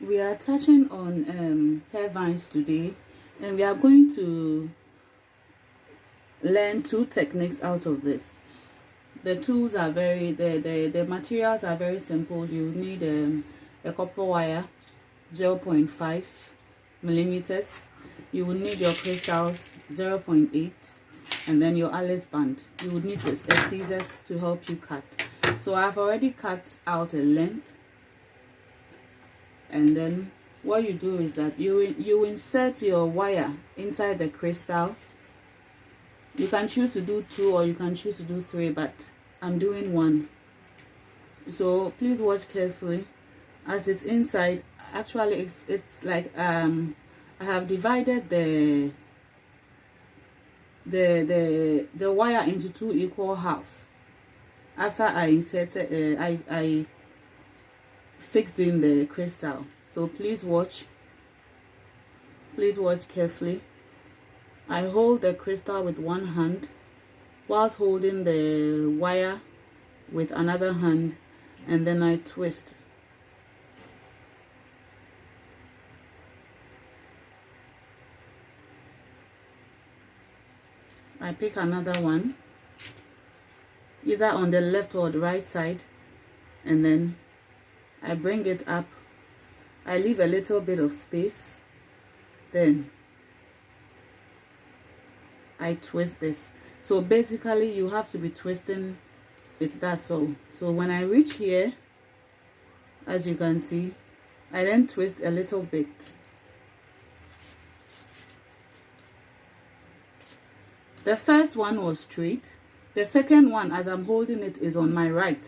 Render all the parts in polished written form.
We are touching on hair vines today, and we are going to learn two techniques out of this. The tools are the materials are very simple. You need a copper wire 0.5 millimeters. You will need your crystals 0.8, and then your Alice band. You would need a scissors to help you cut. So I've already cut out a length, and then what you do is that you insert your wire inside the crystal. You can choose to do 2 or you can choose to do 3, but I'm doing 1. So please watch carefully as it's inside. Actually it's like I have divided the wire into 2 equal halves after I inserted I fixed in the crystal. So please watch carefully. I hold the crystal with one hand whilst holding the wire with another hand, and then I twist. I pick another one, either on the left or the right side, and then I bring it up. I leave a little bit of space, then I twist this. So basically you have to be twisting it, that's all. So when I reach here, as you can see, I then twist a little bit. The first one was straight. The second one, as I'm holding it, is on my right.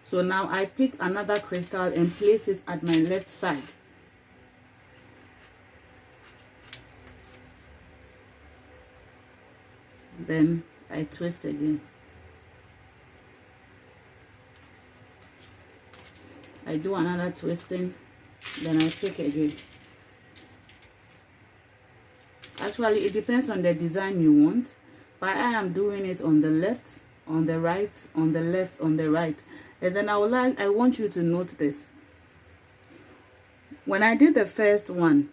So now I pick another crystal and place it at my left side. Then I twist again. I do another twisting, then I pick again. Actually, it depends on the design you want, but I am doing it on the left, on the right, on the left, on the right. And then I want you to note this. When I did the first one,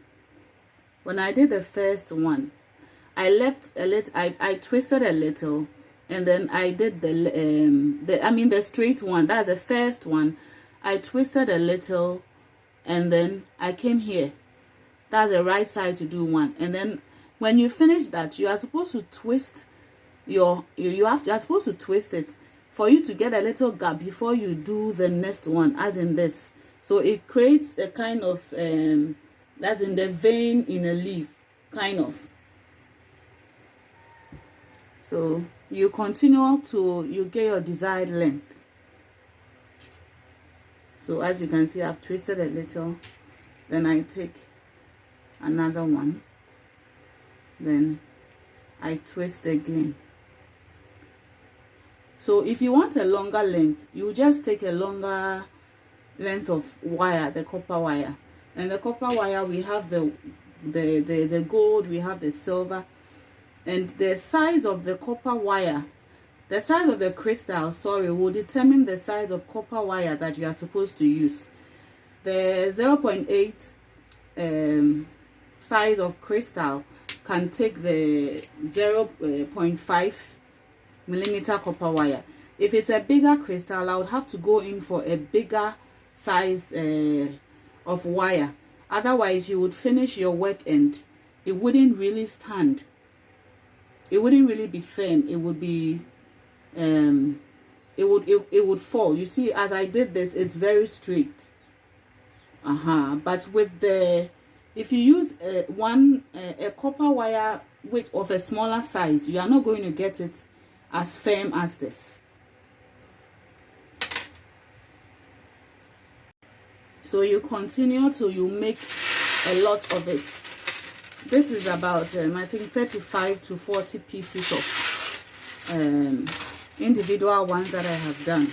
I left a little, I twisted a little, and then I did the straight one. That's the first one. I twisted a little, and then I came here. That's the right side to do one. And then when you finish that, you are supposed to twist you are supposed to twist it for you to get a little gap before you do the next one, as in this. So it creates a kind of that's in the vein in a leaf, kind of. So you continue till you get your desired length. So as you can see, I've twisted a little, then I take another one, then I twist again. So if you want a longer length, you just take a longer length of wire, the copper wire. And the copper wire, we have the gold, we have the silver. And the size of the copper wire, the size of the crystal, will determine the size of copper wire that you are supposed to use. The 0.8 size of crystal can take the 0.5 millimeter copper wire. If it's a bigger crystal, I would have to go in for a bigger size of wire. Otherwise, you would finish your work and it wouldn't really stand. It wouldn't really be firm. It would be it would fall. You see, as I did this, it's very straight. But with if you use a copper wire of a smaller size, you are not going to get it as firm as this. So you continue till you make a lot of it. This is about I think 35 to 40 pieces of individual ones that I have done.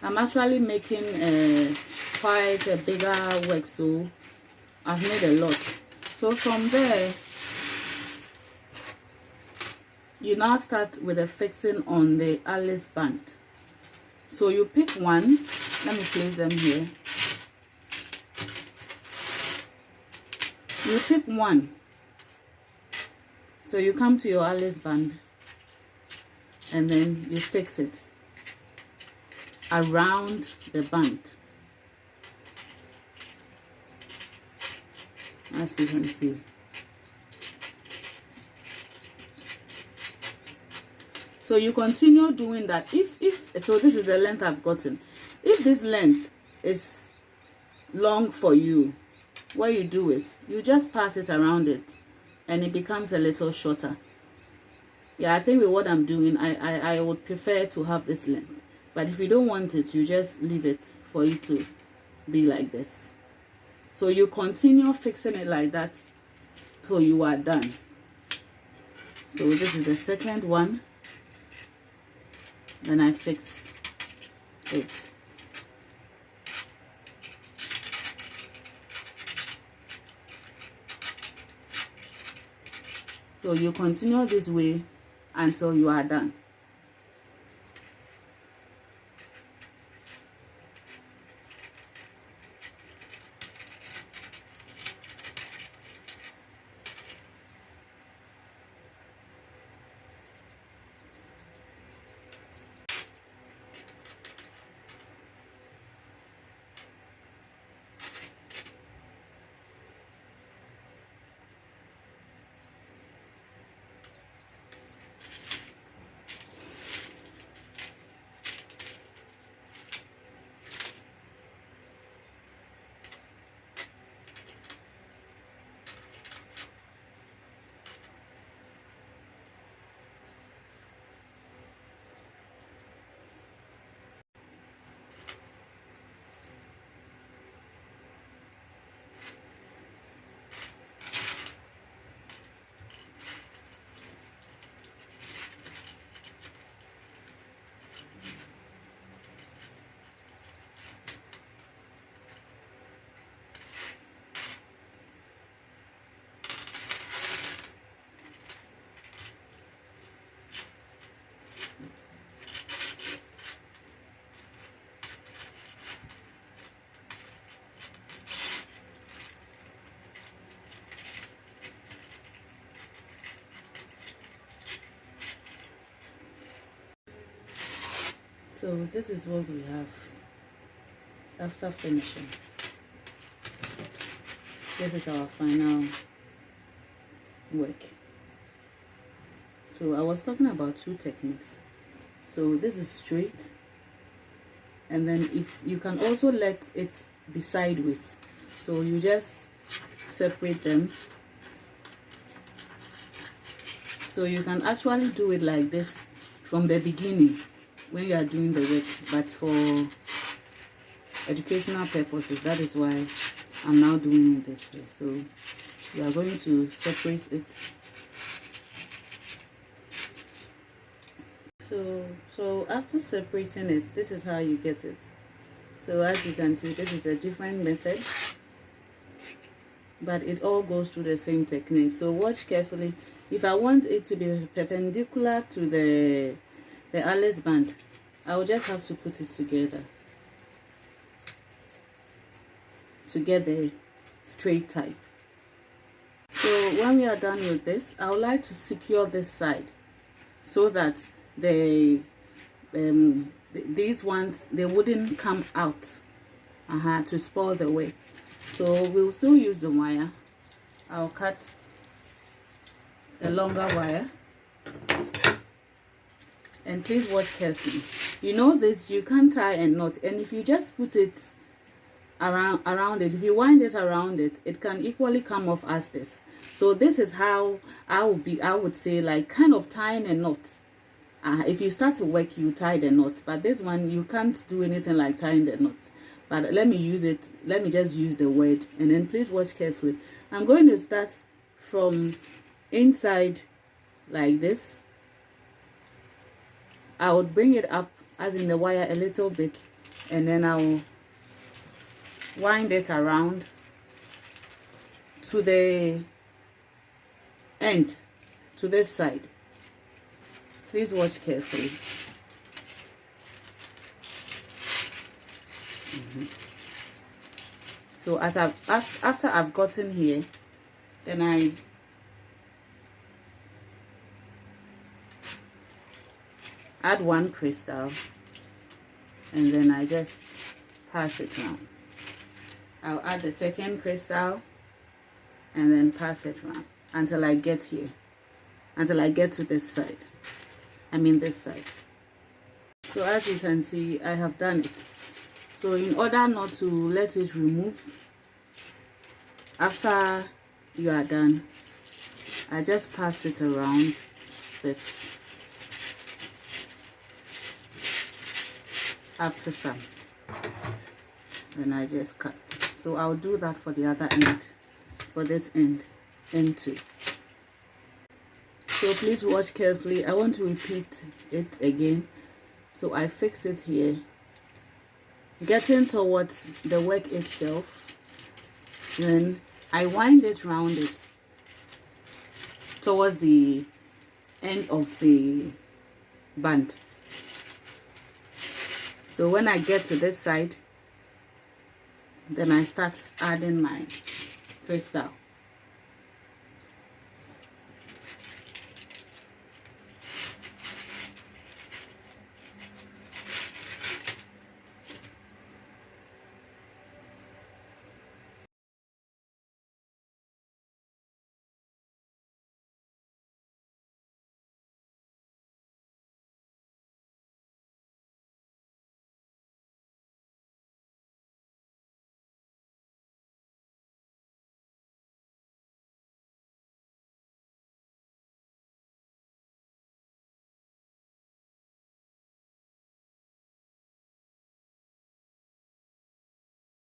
I'm actually making quite a bigger work, so I've made a lot. So from there, you now start with a fixing on the Alice band. So you pick one. Let me place them here. You pick one. So you come to your Alice band and then you fix it around the band, as you can see. So you continue doing that. If so, this is the length I've gotten. If this length is long for you, what you do is you just pass it around it and it becomes a little shorter. Yeah, I think with what I'm doing, I would prefer to have this length. But if you don't want it, you just leave it for it to be like this. So you continue fixing it like that till you are done. So this is the second one. Then I fix it. So you continue this way until you are done. So this is what we have after finishing. This is our final work. So I was talking about two techniques. So this is straight, and then if you can also let it be sideways, so you just separate them. So you can actually do it like this from the beginning when you are doing the work, but for educational purposes, that is why I'm now doing it this way. So you are going to separate it. So after separating it, this is how you get it. So as you can see, this is a different method, but it all goes through the same technique. So watch carefully. If I want it to be perpendicular to the Alice band, I will just have to put it together to get the straight type. So when we are done with this, I would like to secure this side so that these ones, they wouldn't come out to spoil the way. So we'll still use the wire. I'll cut a longer wire, and please watch carefully. You know this, you can't tie a knot, and if you just put it around it, if you wind it around it, it can equally come off as this. So this is how I would say, like kind of tying a knot. If you start to work, you tie the knot, but this one you can't do anything like tying the knot. But let me just use the word, and then please watch carefully. I'm going to start from inside like this. I would bring it up as in the wire a little bit, and then I'll wind it around to the end, to this side. Please watch carefully. So after I've gotten here, Then I add one crystal, and then I just pass it around. I'll add the second crystal and then pass it around until I get here, until I get to this side. This side. So as you can see, I have done it. So in order not to let it remove, after you are done, I just pass it around this after some. Then I just cut. So I'll do that for the other end, for this end too. So please watch carefully. I want to repeat it again. So I fix it here, getting towards the work itself. Then I wind it round it towards the end of the band. So when I get to this side, then I start adding my crystal.